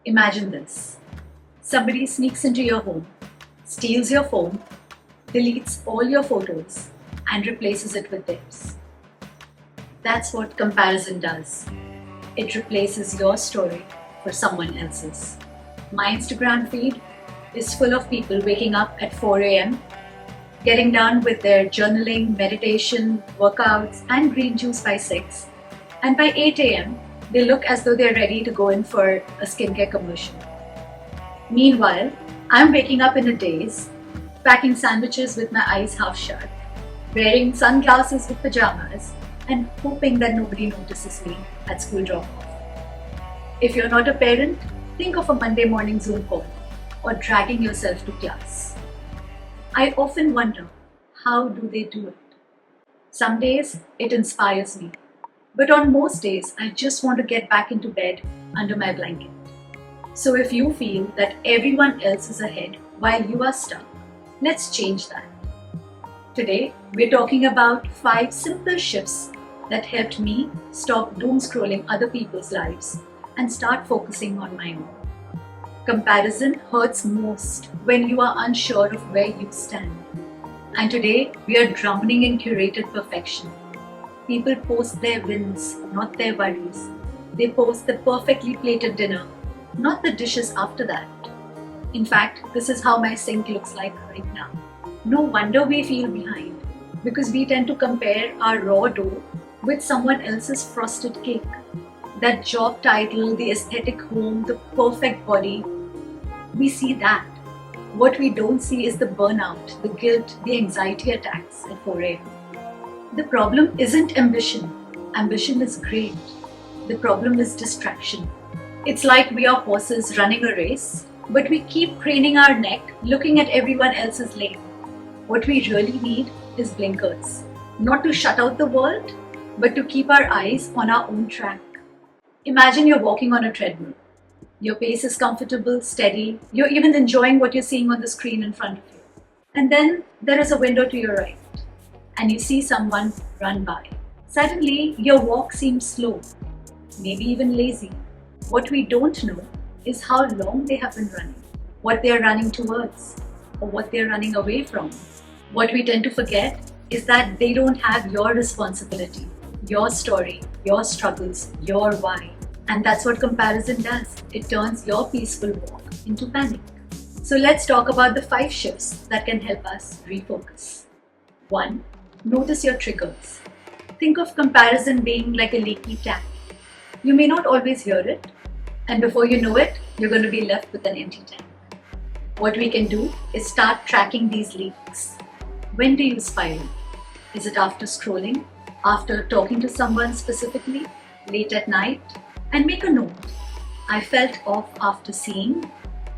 Imagine this. Somebody sneaks into your home, steals your phone, deletes all your photos, and replaces it with theirs. That's what comparison does. It replaces your story for someone else's. My Instagram feed is full of people waking up at 4 a.m., getting done with their journaling, meditation, workouts, and green juice by 6, and by 8 a.m., they look as though they're ready to go in for a skincare commercial. Meanwhile, I'm waking up in a daze, packing sandwiches with my eyes half shut, wearing sunglasses with pajamas, and hoping that nobody notices me at school drop-off. If you're not a parent, think of a Monday morning Zoom call or dragging yourself to class. I often wonder, how do they do it? Some days it inspires me, but on most days I just want to get back into bed under my blanket. So if you feel that everyone else is ahead while you are stuck, let's change that. Today, we're talking about 5 simple shifts that helped me stop doom scrolling other people's lives and start focusing on my own. Comparison hurts most when you are unsure of where you stand. And today, we are drowning in curated perfection. People post their wins, not their worries. They post the perfectly plated dinner, not the dishes after that. In fact, this is how my sink looks like right now. No wonder we feel behind, because we tend to compare our raw dough with someone else's frosted cake. That job title, the aesthetic home, the perfect body, we see that. What we don't see is the burnout, the guilt, the anxiety attacks at 4 a.m. The problem isn't ambition. Ambition is great. The problem is distraction. It's like we are horses running a race, but we keep craning our neck looking at everyone else's lane. What we really need is blinkers. Not to shut out the world, but to keep our eyes on our own track. Imagine you're walking on a treadmill. Your pace is comfortable, steady. You're even enjoying what you're seeing on the screen in front of you. And then there is a window to your right, and you see someone run by. Suddenly, your walk seems slow, maybe even lazy. What we don't know is how long they have been running, what they are running towards, or what they are running away from. What we tend to forget is that they don't have your responsibility, your story, your struggles, your why. And that's what comparison does. It turns your peaceful walk into panic. So let's talk about the 5 shifts that can help us refocus. 1. Notice your triggers. Think of comparison being like a leaky tap. You may not always hear it, and before you know it, you're going to be left with an empty tank. What we can do is start tracking these leaks. When do you spiral? Is it after scrolling? After talking to someone specifically? Late at night? And make a note. I felt off after seeing.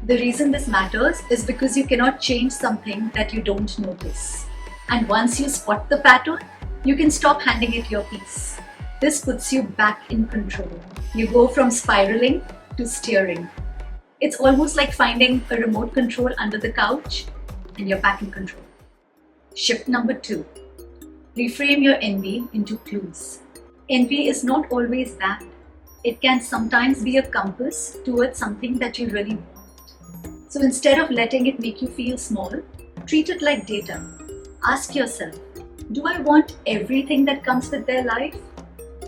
The reason this matters is because you cannot change something that you don't notice. And once you spot the pattern, you can stop handing it your piece. This puts you back in control. You go from spiraling to steering. It's almost like finding a remote control under the couch and you're back in control. Shift number 2. Reframe your envy into clues. Envy is not always bad. It can sometimes be a compass towards something that you really want. So instead of letting it make you feel small, treat it like data. Ask yourself, do I want everything that comes with their life?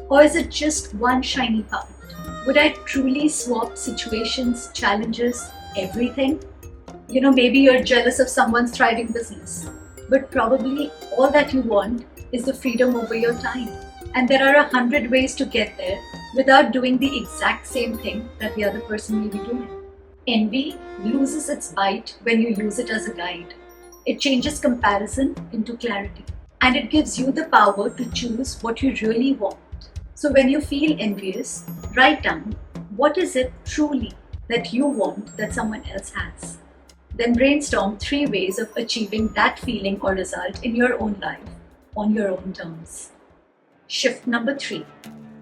Or is it just one shiny part? Would I truly swap situations, challenges, everything? Maybe you're jealous of someone's thriving business, but probably all that you want is the freedom over your time. And there are 100 ways to get there without doing the exact same thing that the other person may be doing. Envy loses its bite when you use it as a guide. It changes comparison into clarity, and it gives you the power to choose what you really want. So when you feel envious, write down, what is it truly that you want that someone else has? Then brainstorm 3 ways of achieving that feeling or result in your own life, on your own terms. Shift number 3,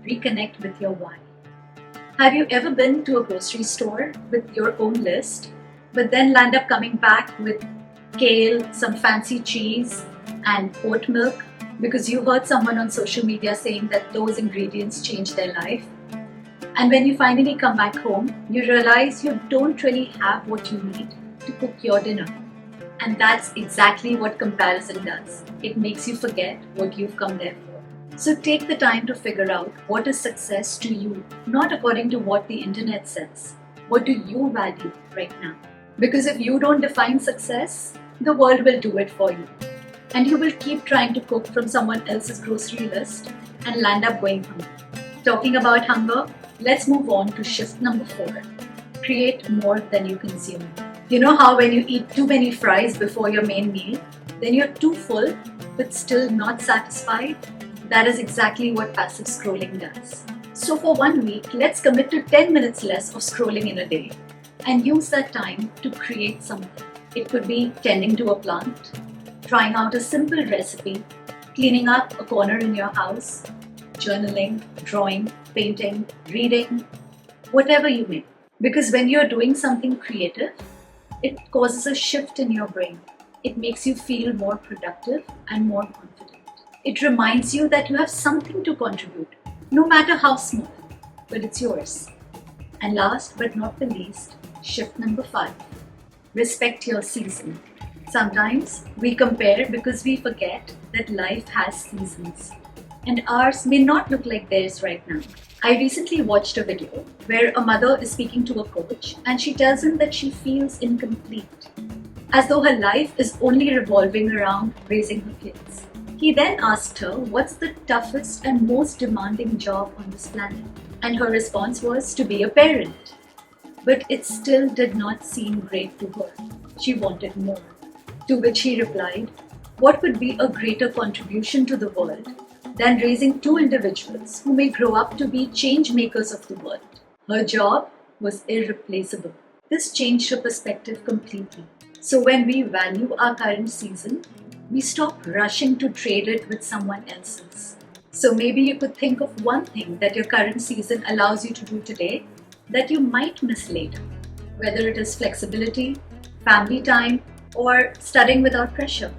reconnect with your why. Have you ever been to a grocery store with your own list, but then land up coming back with kale, some fancy cheese, and oat milk because you heard someone on social media saying that those ingredients change their life? And when you finally come back home, you realize you don't really have what you need to cook your dinner. And that's exactly what comparison does. It makes you forget what you've come there for. So take the time to figure out what is success to you, not according to what the internet says. What do you value right now? Because if you don't define success, the world will do it for you. And you will keep trying to cook from someone else's grocery list and land up going hungry. Talking about hunger, let's move on to shift number 4. Create more than you consume. You know how when you eat too many fries before your main meal, then you're too full but still not satisfied? That is exactly what passive scrolling does. So for 1 week, let's commit to 10 minutes less of scrolling in a day and use that time to create something. It could be tending to a plant, trying out a simple recipe, cleaning up a corner in your house, journaling, drawing, painting, reading, whatever you may. Because when you're doing something creative, it causes a shift in your brain. It makes you feel more productive and more confident. It reminds you that you have something to contribute, no matter how small, but it's yours. And last but not the least, shift number 5. Respect your season. Sometimes we compare because we forget that life has seasons. And ours may not look like theirs right now. I recently watched a video where a mother is speaking to a coach and she tells him that she feels incomplete, as though her life is only revolving around raising her kids. He then asked her what's the toughest and most demanding job on this planet, and her response was to be a parent. But it still did not seem great to her. She wanted more. To which he replied, what would be a greater contribution to the world than raising 2 individuals who may grow up to be change makers of the world? Her job was irreplaceable. This changed her perspective completely. So when we value our current season, we stop rushing to trade it with someone else's. So maybe you could think of one thing that your current season allows you to do today that you might miss later, whether it is flexibility, family time, or studying without pressure.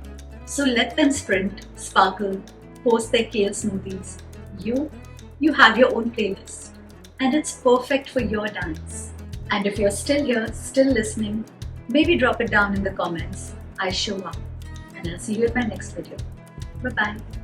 So let them sprint, sparkle, post their kale smoothies. You have your own playlist, and it's perfect for your dance. And if you're still here, still listening, maybe drop it down in the comments. I show up, and I'll see you in my next video. Bye-bye.